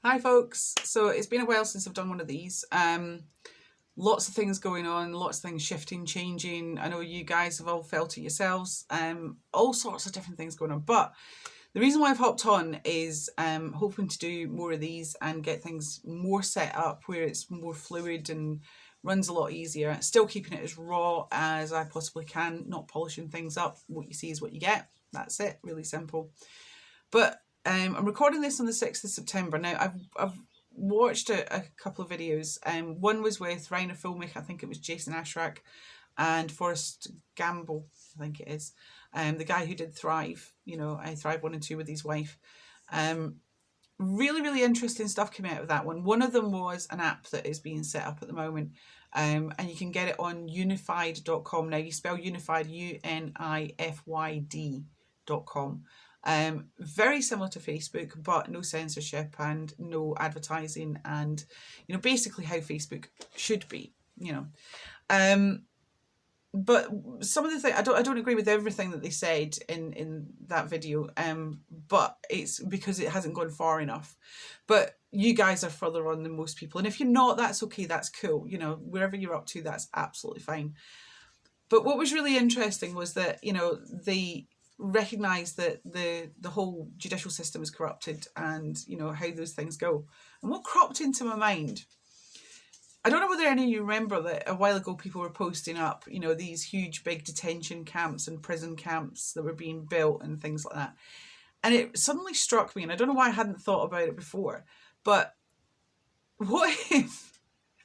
Hi folks, so it's been a while since I've done one of these. Lots of things going on, lots of things shifting, changing. I know you guys have all felt it yourselves. All sorts of different things going on. But the reason why I've hopped on is hoping to do more of these and get things more set up where it's more fluid and runs a lot easier. Still keeping it as raw as I possibly can, not polishing things up. What you see is what you get. That's it, really simple. But I'm recording this on the 6th of September. Now, I've watched a couple of videos. One was with Rainer Fulmich, I think it was Jason Ashrak, and Forrest Gamble, I think it is. The guy who did Thrive, Thrive 1 and 2 with his wife. Really, really interesting stuff came out of that one. One of them was an app that is being set up at the moment, and you can get it on unified.com. Now, you spell unified, UNIFYD.com. Very similar to Facebook, but no censorship and no advertising, and basically how Facebook should be. But some of the things I don't agree with everything that they said in that video. But it's because it hasn't gone far enough. But you guys are further on than most people, and if you're not, that's okay. That's cool. Wherever you're up to, that's absolutely fine. But what was really interesting was that they recognise that the whole judicial system is corrupted, and how those things go. And what cropped into my mind, I don't know whether any of you remember that a while ago people were posting up these huge big detention camps and prison camps that were being built and things like that. And it suddenly struck me, and I don't know why I hadn't thought about it before, but what if,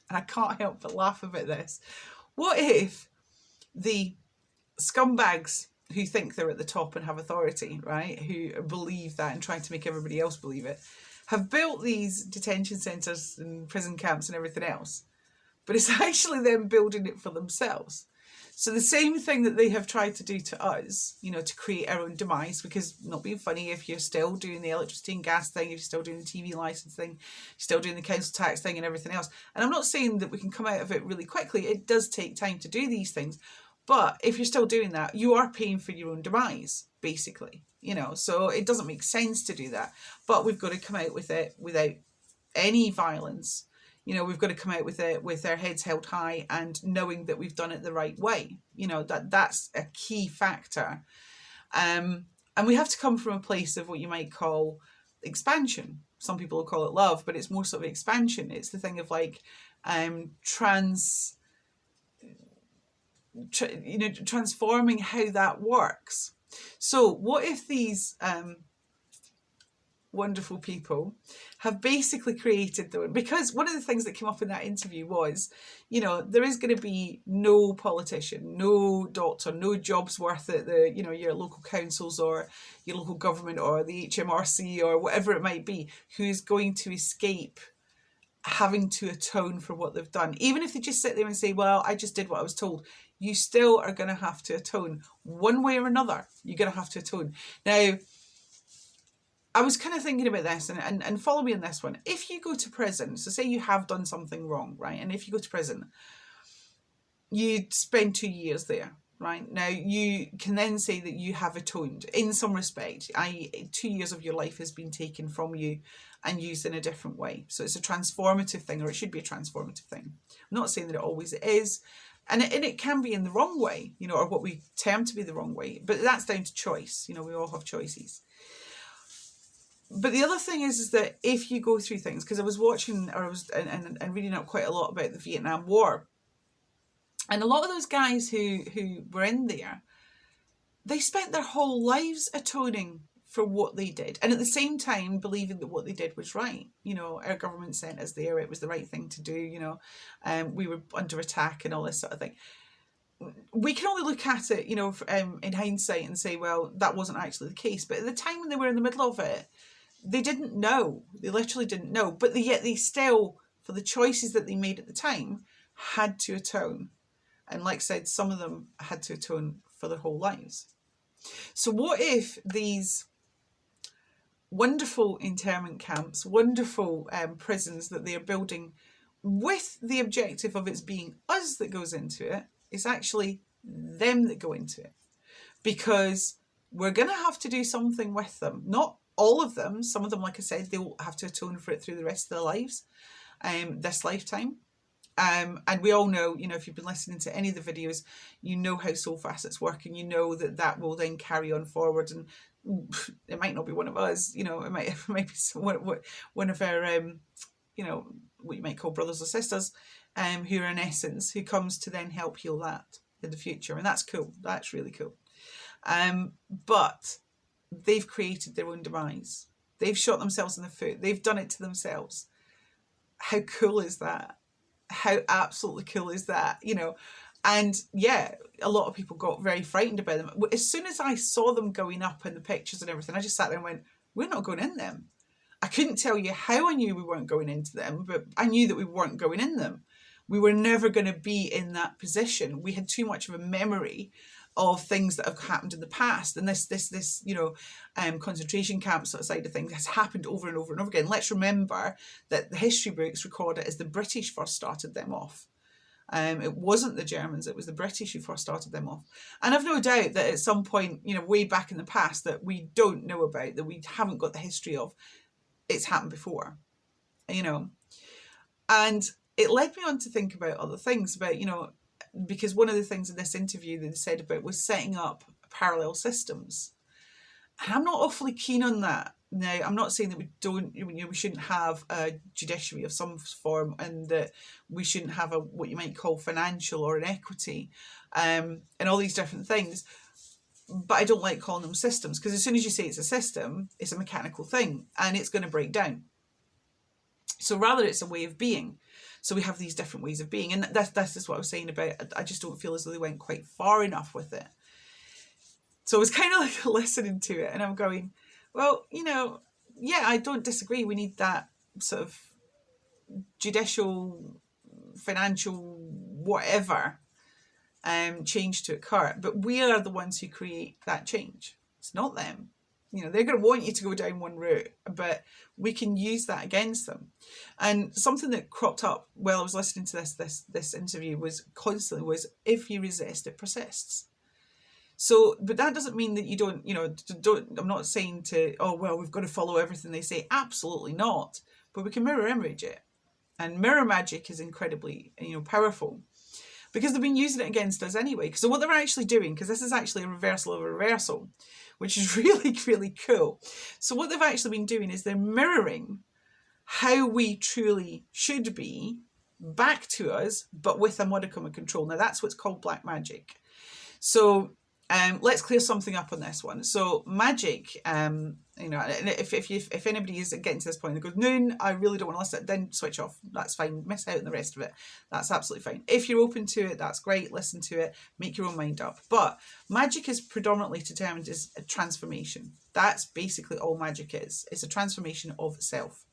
and I can't help but laugh about this, what if the scumbags who think they're at the top and have authority, right, who believe that and try to make everybody else believe it, have built these detention centres and prison camps and everything else, but it's actually them building it for themselves. So the same thing that they have tried to do to us, to create our own demise, because, not being funny, if you're still doing the electricity and gas thing, if you're still doing the TV licence thing, you're still doing the council tax thing and everything else, and I'm not saying that we can come out of it really quickly, it does take time to do these things, but if you're still doing that, you are paying for your own demise, basically, so it doesn't make sense to do that. But we've got to come out with it without any violence. We've got to come out with it with our heads held high and knowing that we've done it the right way. That's a key factor. And we have to come from a place of what you might call expansion. Some people will call it love, but it's more sort of expansion. It's the thing of like transforming how that works. So what if these wonderful people have basically created because one of the things that came up in that interview was, there is going to be no politician, no doctor, no jobs worth at your local councils or your local government or the HMRC or whatever it might be, who is going to escape having to atone for what they've done. Even if they just sit there and say, well, I just did what I was told, you still are going to have to atone. One way or another, you're going to have to atone. Now, I was kind of thinking about this, and follow me on this one. If you go to prison, so say you have done something wrong, right? And if you go to prison, you spend 2 years there, right? Now, you can then say that you have atoned in some respect, i.e. 2 years of your life has been taken from you and used in a different way. So it's a transformative thing, or it should be a transformative thing. I'm not saying that it always is, and it can be in the wrong way, or what we term to be the wrong way, but that's down to choice. We all have choices. But the other thing is that if you go through things, because I was watching, or I was and reading up quite a lot about the Vietnam War, and a lot of those guys who were in there, they spent their whole lives atoning for what they did, and at the same time believing that what they did was right. Our government sent us there; it was the right thing to do. We were under attack and all this sort of thing. We can only look at it, in hindsight and say, well, that wasn't actually the case. But at the time when they were in the middle of it, they didn't know. They literally didn't know. But yet they still, for the choices that they made at the time, had to atone. And like I said, some of them had to atone for their whole lives. So what if these wonderful internment camps, wonderful prisons that they are building with the objective of it being us that goes into it, it's actually them that go into it, because we're going to have to do something with them. Not all of them. Some of them, like I said, they'll have to atone for it through the rest of their lives, this lifetime. And we all know, you know, if you've been listening to any of the videos, you know how soul facets work, and you know that that will then carry on forward. And it might not be one of us, you know, it might be one of our, you know, what you might call brothers or sisters, who are in essence, who comes to then help heal that in the future. And that's cool. That's really cool. But they've created their own demise. They've shot themselves in the foot. They've done it to themselves. How cool is that? How absolutely cool is that? You know, and yeah, a lot of people got very frightened about them. As soon as I saw them going up in the pictures and everything, I just sat there and went, we're not going in them. I couldn't tell you how I knew we weren't going into them, but I knew that we weren't going in them. We were never going to be in that position. We had too much of a memory of things that have happened in the past, and this you know, concentration camp sort of side of things has happened over and over and over again. Let's remember that the history books record it as the British first started them off. It wasn't the Germans, it was the British who first started them off. And I've no doubt that at some point, you know, way back in the past that we don't know about, that we haven't got the history of, it's happened before, you know. And it led me on to think about other things, about, you know, because one of the things in this interview they said about was setting up parallel systems. And I'm not awfully keen on that. Now, I'm not saying that we don't, you know, we shouldn't have a judiciary of some form, and that we shouldn't have a what you might call financial or an equity, and all these different things. But I don't like calling them systems, because as soon as you say it's a system, it's a mechanical thing and it's going to break down. So rather, it's a way of being. So we have these different ways of being. And that's just what I was saying about, I just don't feel as though they went quite far enough with it. So I was kind of like listening to it and I'm going, well, you know, yeah, I don't disagree. We need that sort of judicial, financial, whatever, change to occur. But we are the ones who create that change. It's not them. You know, they're going to want you to go down one route, but we can use that against them. And something that cropped up while I was listening to this interview was if you resist, it persists. So, but that doesn't mean that you don't, you know, I'm not saying to, oh, well, we've got to follow everything they say. Absolutely not. But we can mirror image it. And mirror magic is incredibly, you know, powerful, because they've been using it against us anyway. So what they're actually doing, because this is actually a reversal of a reversal, which is really, really cool. So what they've actually been doing is they're mirroring how we truly should be back to us, but with a modicum of control. Now, that's what's called black magic. So let's clear something up on this one. So magic, you know, if anybody is getting to this point and goes, Noon, I really don't want to listen, then switch off. That's fine. Miss out on the rest of it. That's absolutely fine. If you're open to it, that's great. Listen to it. Make your own mind up. But magic is predominantly determined as a transformation. That's basically all magic is. It's a transformation of self.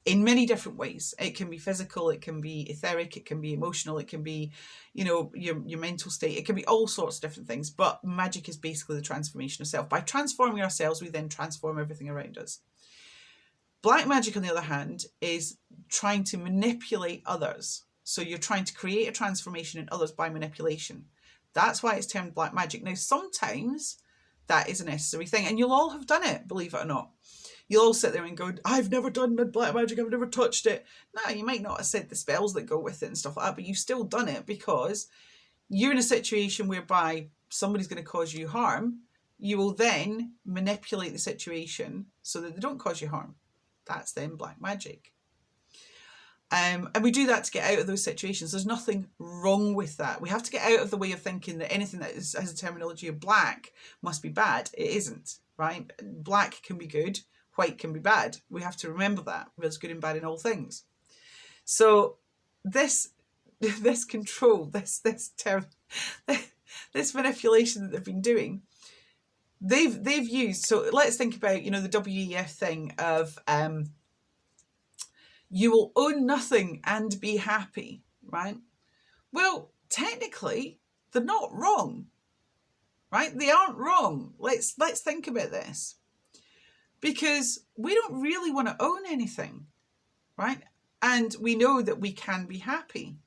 In many different ways. It can be physical, it can be etheric, it can be emotional, it can be, you know, your mental state, it can be all sorts of different things. But magic is basically the transformation of self. By transforming ourselves, we then transform everything around us. Black magic, on the other hand, is trying to manipulate others. So you're trying to create a transformation in others by manipulation. That's why it's termed black magic. Now, sometimes that is a necessary thing, and you'll all have done it, believe it or not. You'll all sit there and go, I've never done black magic, I've never touched it. No, you might not have said the spells that go with it and stuff like that, but you've still done it because you're in a situation whereby somebody's going to cause you harm. You will then manipulate the situation so that they don't cause you harm. That's then black magic. And we do that to get out of those situations. There's nothing wrong with that. We have to get out of the way of thinking that anything that has a terminology of black must be bad. It isn't, right? Black can be good. White can be bad. We have to remember that. There's good and bad in all things. So this control, this manipulation that they've been doing, they've used. So let's think about, you know, the WEF thing of you will own nothing and be happy, right? Well, technically, they're not wrong, right? They aren't wrong. Let's think about this. Because we don't really want to own anything, right? And we know that we can be happy.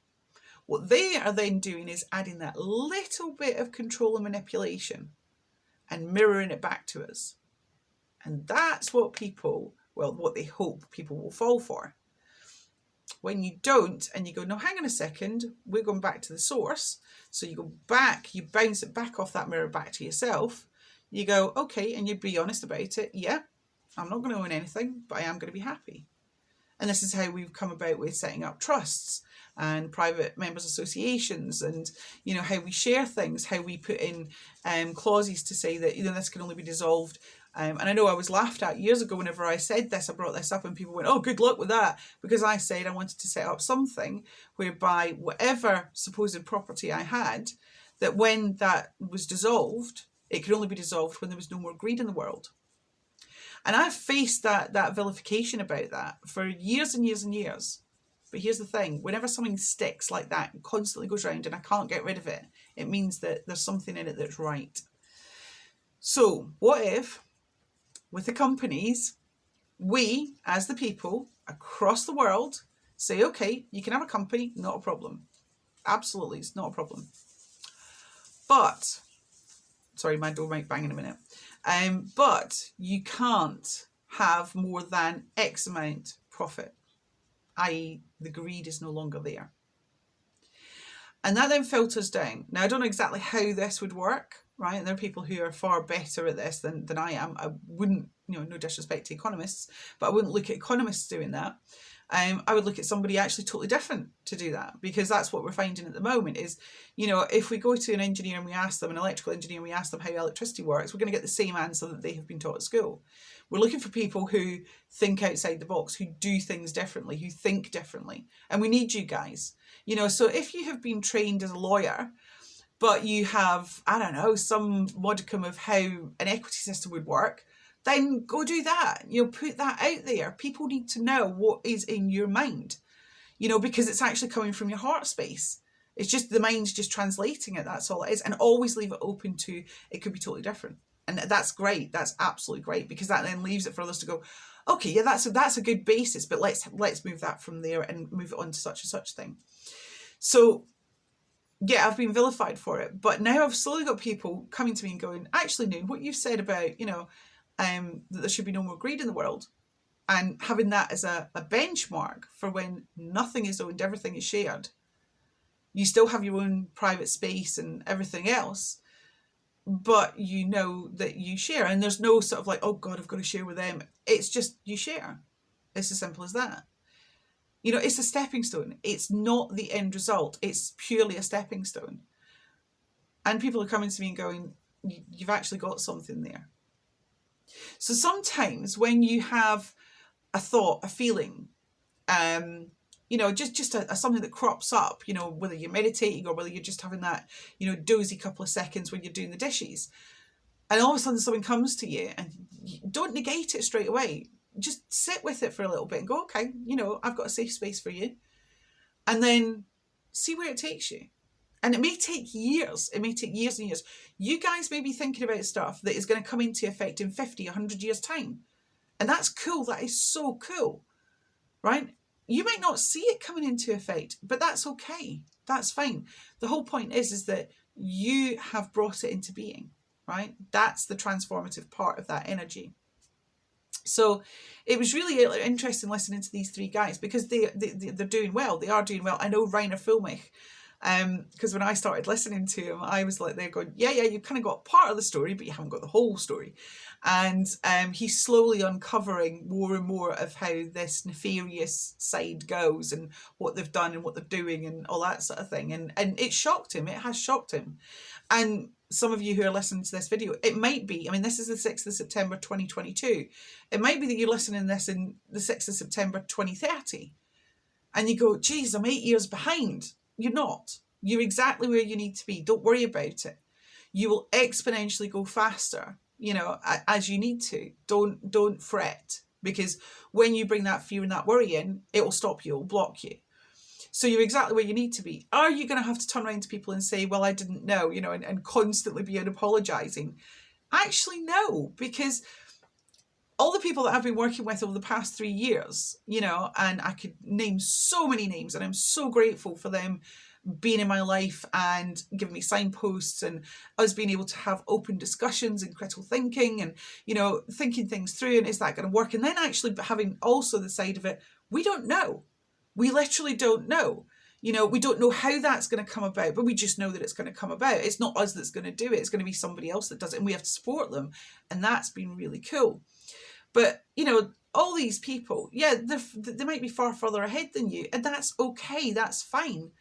What they are then doing is adding that little bit of control and manipulation and mirroring it back to us. And that's what what they hope people will fall for. When you don't, and you go, no, hang on a second, we're going back to the source. So you go back, you bounce it back off that mirror back to yourself. You go, okay, and you be honest about it. Yeah, I'm not going to own anything, but I am going to be happy. And this is how we've come about with setting up trusts and private members associations, and how we share things, how we put in clauses to say that this can only be dissolved. And I know I was laughed at years ago whenever I said this. I brought this up and people went, oh, good luck with that, because I said I wanted to set up something whereby whatever supposed property I had, that when that was dissolved, it could only be dissolved when there was no more greed in the world. And I've faced that vilification about that for years and years and years. But here's the thing, whenever something sticks like that and constantly goes round and I can't get rid of it, it means that there's something in it that's right. So what if, with the companies, we, as the people across the world, say, okay, you can have a company, not a problem. Absolutely, it's not a problem. But, sorry, my door might bang in a minute. But you can't have more than X amount profit, i.e. the greed is no longer there. And that then filters down. Now, I don't know exactly how this would work, right? And there are people who are far better at this than I am. I wouldn't, no disrespect to economists, but I wouldn't look at economists doing that. I would look at somebody actually totally different to do that, because that's what we're finding at the moment is, if we go to an engineer and we ask them, an electrical engineer, and we ask them how electricity works, we're going to get the same answer that they have been taught at school. We're looking for people who think outside the box, who do things differently, who think differently. And we need you guys. So if you have been trained as a lawyer, but you have, I don't know, some modicum of how an equity system would work, then go do that. Put that out there. People need to know what is in your mind, because it's actually coming from your heart space. It's just the mind's just translating it. That's all it is. And always leave it open to, it could be totally different. And that's great. That's absolutely great, because that then leaves it for others to go, okay, yeah, that's a good basis, but let's move that from there and move it on to such and such thing. So yeah, I've been vilified for it, but now I've slowly got people coming to me and going, actually, Nuin, what you've said about, that there should be no more greed in the world, and having that as a benchmark for when nothing is owned, everything is shared. You still have your own private space and everything else, but you know that you share, and there's no sort of like, oh God, I've got to share with them. It's just you share. It's as simple as that. It's a stepping stone. It's not the end result. It's purely a stepping stone. And people are coming to me and going, you've actually got something there. So sometimes when you have a thought, a feeling, just something that crops up, whether you're meditating or whether you're just having that, dozy couple of seconds when you're doing the dishes, and all of a sudden something comes to you, and you don't negate it straight away. Just sit with it for a little bit and go, okay, I've got a safe space for you. And then see where it takes you. And it may take years. It may take years and years. You guys may be thinking about stuff that is going to come into effect in 50, 100 years' time. And that's cool. That is so cool, right? You might not see it coming into effect, but that's okay. That's fine. The whole point is that you have brought it into being, right? That's the transformative part of that energy. So it was really interesting listening to these three guys, because they're doing well. They are doing well. I know Rainer Fulmich, because when I started listening to him, I was like, they're going, yeah, you kind of got part of the story, but you haven't got the whole story. And he's slowly uncovering more and more of how this nefarious side goes, and what they've done and what they're doing and all that sort of thing. And it shocked him. It has shocked him. And some of you who are listening to this video, it might be, this is the 6th of September 2022. It might be that you're listening to this in the 6th of September 2030. And you go, geez, I'm 8 years behind. You're not. You're exactly where you need to be. Don't worry about it. You will exponentially go faster, as you need to. Don't fret, because when you bring that fear and that worry in, it will stop you, it will block you. So you're exactly where you need to be. Are you going to have to turn around to people and say, well, I didn't know, and constantly be apologising? Actually, no, because all the people that I've been working with over the past 3 years, and I could name so many names, and I'm so grateful for them being in my life and giving me signposts, and us being able to have open discussions and critical thinking and, you know, thinking things through, and is that going to work? And then actually having also the side of it, we don't know. We literally don't know. You know, we don't know how that's going to come about, but we just know that it's going to come about. It's not us that's going to do it. It's going to be somebody else that does it, and we have to support them. And that's been really cool. But, you know, all these people, yeah, they might be far further ahead than you, and that's okay. That's fine.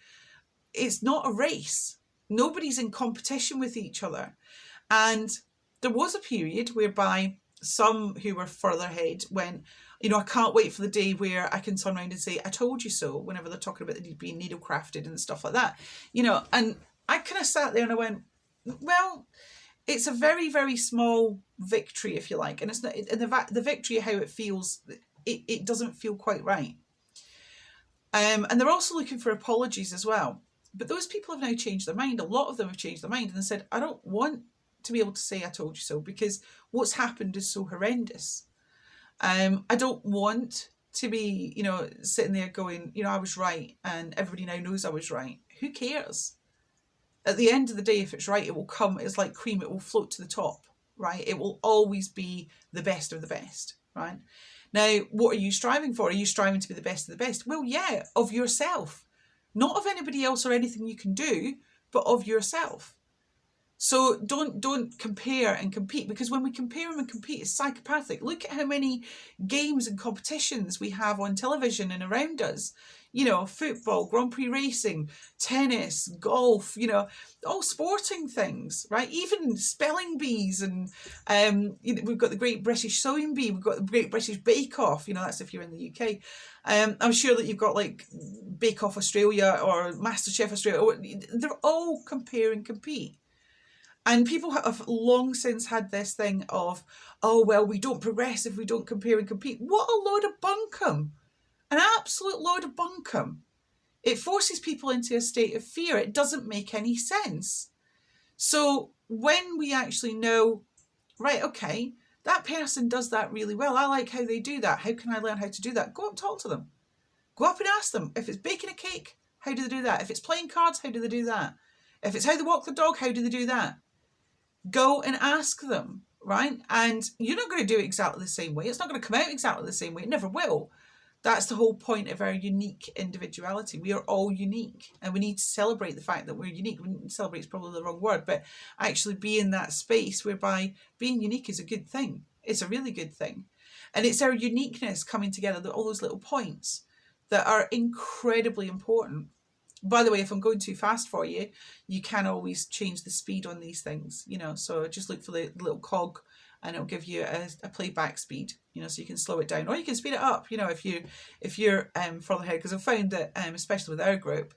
It's not a race. Nobody's in competition with each other. And there was a period whereby some who were further ahead went, you know, I can't wait for the day where I can turn around and say, I told you so, whenever they're talking about it being needle crafted and stuff like that. You know, and I kind of sat there and I went, well, it's a very, very small victory, if you like. And it's not, and the victory, how it feels, it doesn't feel quite right. And they're also looking for apologies as well. But those people have now changed their mind. A lot of them have changed their mind and said, I don't want to be able to say I told you so, because what's happened is so horrendous. I don't want to be, you know, sitting there going, you know, I was right and everybody now knows I was right. Who cares? At the end of the day, if it's right, it will come. It's like cream. It will float to the top, right? It will always be the best of the best, right? Now, what are you striving for? Are you striving to be the best of the best? Well, yeah, of yourself. Not of anybody else or anything you can do, but of yourself. So don't compare and compete, because when we compare and compete, it's psychopathic. Look at how many games and competitions we have on television and around us. You know, football, Grand Prix racing, tennis, golf, you know, all sporting things, right? Even spelling bees, and you know, we've got the Great British Sewing Bee, we've got the Great British Bake Off, you know, that's if you're in the UK. I'm sure that you've got like Bake Off Australia or MasterChef Australia. They're all compare and compete. And people have long since had this thing of, oh, well, we don't progress if we don't compare and compete. What a load of bunkum. An absolute load of bunkum. It forces people into a state of fear. It doesn't make any sense. So when we actually know, right, okay, that person does that really well. I like how they do that. How can I learn how to do that? Go up and talk to them. Go up and ask them. If it's baking a cake, how do they do that? If it's playing cards, how do they do that? If it's how they walk the dog, how do they do that? Go and ask them, right? And you're not going to do it exactly the same way. It's not going to come out exactly the same way. It never will. That's the whole point of our unique individuality. We are all unique, and we need to celebrate the fact that we're unique. Celebrate is probably the wrong word, but actually be in that space whereby being unique is a good thing. It's a really good thing. And it's our uniqueness coming together, all those little points that are incredibly important. By the way, if I'm going too fast for you, you can always change the speed on these things, you know, so just look for the little cog and it'll give you a playback speed, you know, so you can slow it down or you can speed it up, you know, if you're further ahead, because I've found that, especially with our group,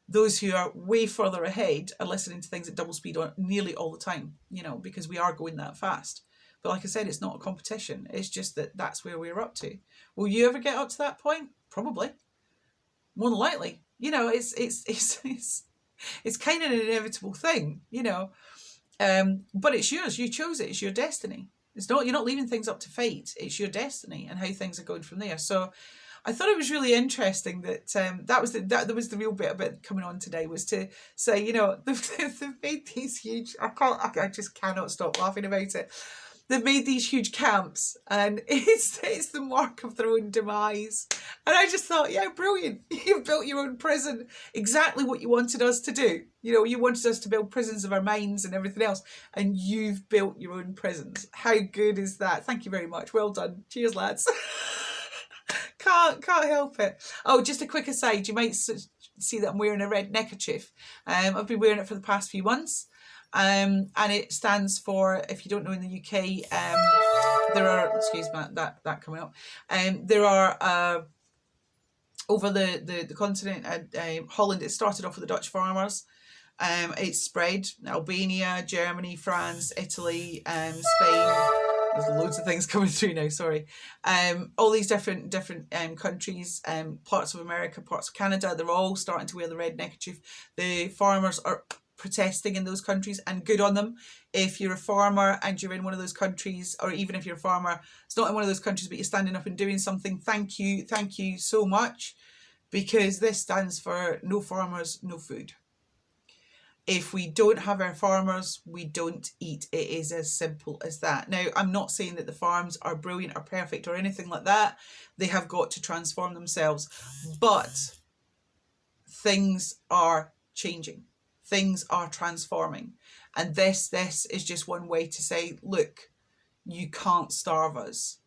those who are way further ahead are listening to things at double speed on nearly all the time, you know, because we are going that fast. But like I said, it's not a competition. It's just that that's where we're up to. Will you ever get up to that point? Probably. More than likely. You know, it's kind of an inevitable thing, you know. But it's yours. You chose it. It's your destiny. It's not, you're not leaving things up to fate. It's your destiny and how things are going from there. So I thought it was really interesting that that was the real bit about coming on today, was to say, you know, they've made these huge, I just cannot stop laughing about it. They've made these huge camps, and it's the mark of their own demise. And I just thought, yeah, brilliant. You've built your own prison. Exactly what you wanted us to do. You know, you wanted us to build prisons of our minds and everything else, and you've built your own prisons. How good is that? Thank you very much. Well done. Cheers, lads. Can't help it. Oh, just a quick aside. You might see that I'm wearing a red neckerchief. I've been wearing it for the past few months. And it stands for, if you don't know, in the UK, there are, excuse me, that coming up, there are, over the continent, Holland, it started off with the Dutch farmers, it's spread, Albania, Germany, France, Italy, Spain, there's loads of things coming through now, sorry, all these different countries, parts of America, parts of Canada, they're all starting to wear the red neckerchief. The farmers are protesting in those countries, and good on them. If you're a farmer and you're in one of those countries, or even if you're a farmer, it's not in one of those countries, but you're standing up and doing something, thank you so much. because this stands for no farmers, no food. If we don't have our farmers, we don't eat. It is as simple as that. Now, I'm not saying that the farms are brilliant or perfect or anything like that. They have got to transform themselves. But things are changing. Things are transforming. And this is just one way to say, look, you can't starve us.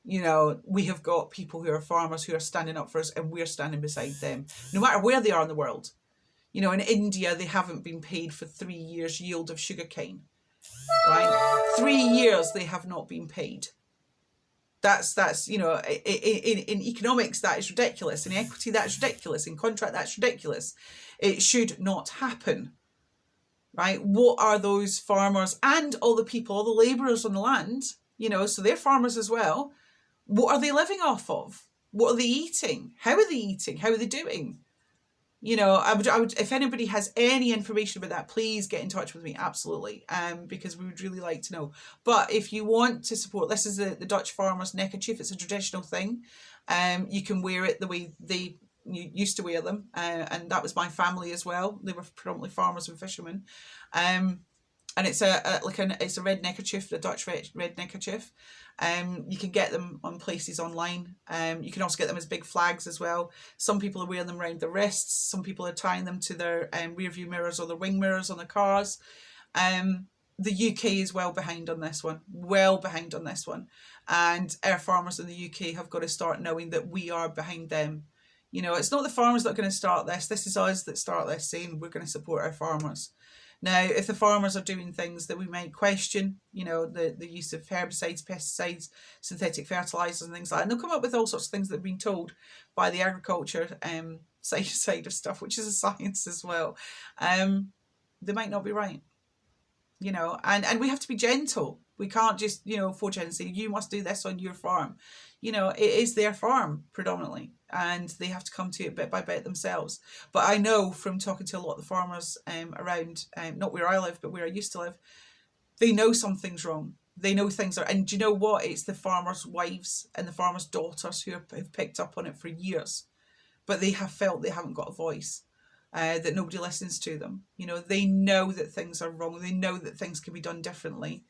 You know, we have got people who are farmers who are standing up for us, and we're standing beside them, no matter where they are in the world. You know, in India, they haven't been paid for 3 years' yield of sugarcane, right? 3 years they have not been paid. That's you know, in economics, that is ridiculous. In equity, that's ridiculous. In contract, that's ridiculous. It should not happen, right? What are those farmers and all the people, all the labourers on the land, you know, so they're farmers as well. What are they living off of? What are they eating? How are they eating? How are they doing? You know, I would, if anybody has any information about that, please get in touch with me, absolutely, because we would really like to know. But if you want to support, this is the Dutch farmers' neckerchief. It's a traditional thing. You can wear it the way they used to wear them, and that was my family as well. They were predominantly farmers and fishermen, and it's it's a red neckerchief, the Dutch red neckerchief. You can get them on places online. You can also get them as big flags as well. Some people are wearing them around their wrists. Some people are tying them to their rear view mirrors or their wing mirrors on their cars. The UK is well behind on this one. And our farmers in the UK have got to start knowing that we are behind them. You know, it's not the farmers that are going to start this. This is us that start this, saying we're going to support our farmers. Now, if the farmers are doing things that we might question, you know, the use of herbicides, pesticides, synthetic fertilisers and things like that, and they'll come up with all sorts of things that have been told by the agriculture side of stuff, which is a science as well. They might not be right, you know, and we have to be gentle. We can't just, you know, forge and say, you must do this on your farm. You know, it is their farm predominantly, and they have to come to it bit by bit themselves. But I know from talking to a lot of the farmers around, not where I live, but where I used to live, they know something's wrong. They know things are, and do you know what? It's the farmers' wives and the farmers' daughters who have picked up on it for years, but they have felt they haven't got a voice. That nobody listens to them. You know, they know that things are wrong. They know that things can be done differently.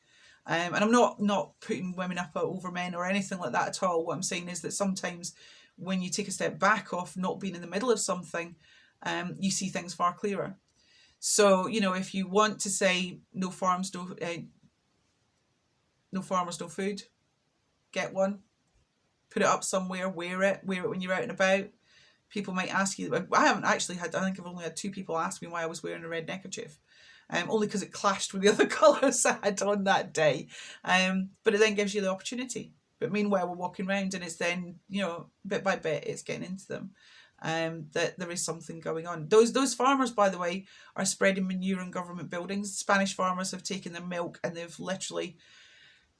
And I'm not putting women up over men or anything like that at all. What I'm saying is that sometimes when you take a step back off not being in the middle of something, you see things far clearer. So, you know, if you want to say no farms, no farmers, no food, get one, put it up somewhere, wear it when you're out and about. People might ask you. I haven't actually had. I think I've only had 2 people ask me why I was wearing a red neckerchief, only because it clashed with the other colours I had on that day. But it then gives you the opportunity. But meanwhile, we're walking around, and it's then, you know, bit by bit, it's getting into them. That there is something going on. Those farmers, by the way, are spreading manure in government buildings. Spanish farmers have taken their milk and they've literally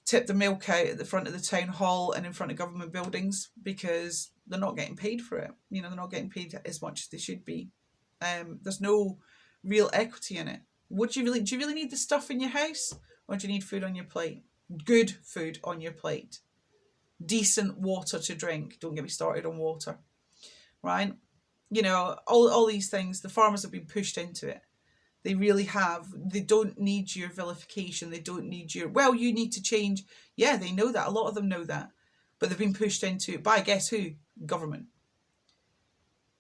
tipped the milk out at the front of the town hall and in front of government buildings because they're not getting paid for it. You know, they're not getting paid as much as they should be. There's no real equity in it. Do you really need the stuff in your house, or do you need food on your plate? Good food on your plate. Decent water to drink. Don't get me started on water. Right? You know, all these things, the farmers have been pushed into it. They really have. They don't need your vilification. They don't need your, well, you need to change. Yeah, they know that. A lot of them know that. But they've been pushed into it by, guess who? Government.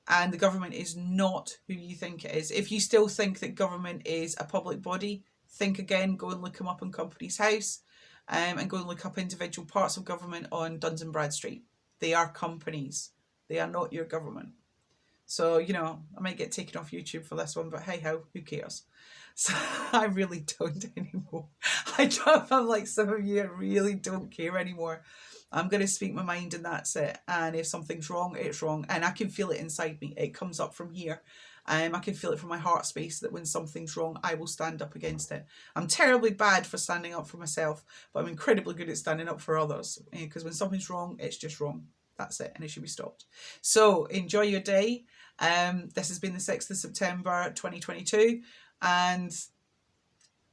And the government is not who you think it is. If you still think that government is a public body, think again. Go and look them up on Companies House, and go and look up individual parts of government on Duns and Bradstreet. They are companies. They are not your government. So, you know, I might get taken off YouTube for this one, but hey ho, who cares? So I really don't anymore. I'm like some of you, I really don't care anymore. I'm going to speak my mind and that's it. And if something's wrong, it's wrong. And I can feel it inside me. It comes up from here. I can feel it from my heart space that when something's wrong, I will stand up against it. I'm terribly bad for standing up for myself, but I'm incredibly good at standing up for others. Because when something's wrong, it's just wrong. That's it, and it should be stopped. So enjoy your day. This has been the 6th of September 2022, and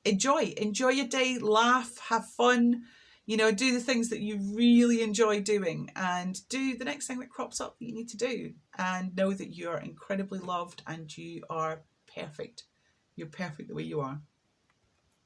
enjoy your day, laugh, have fun. You know, do the things that you really enjoy doing, and do the next thing that crops up that you need to do, and know that you are incredibly loved and you are perfect. You're perfect the way you are.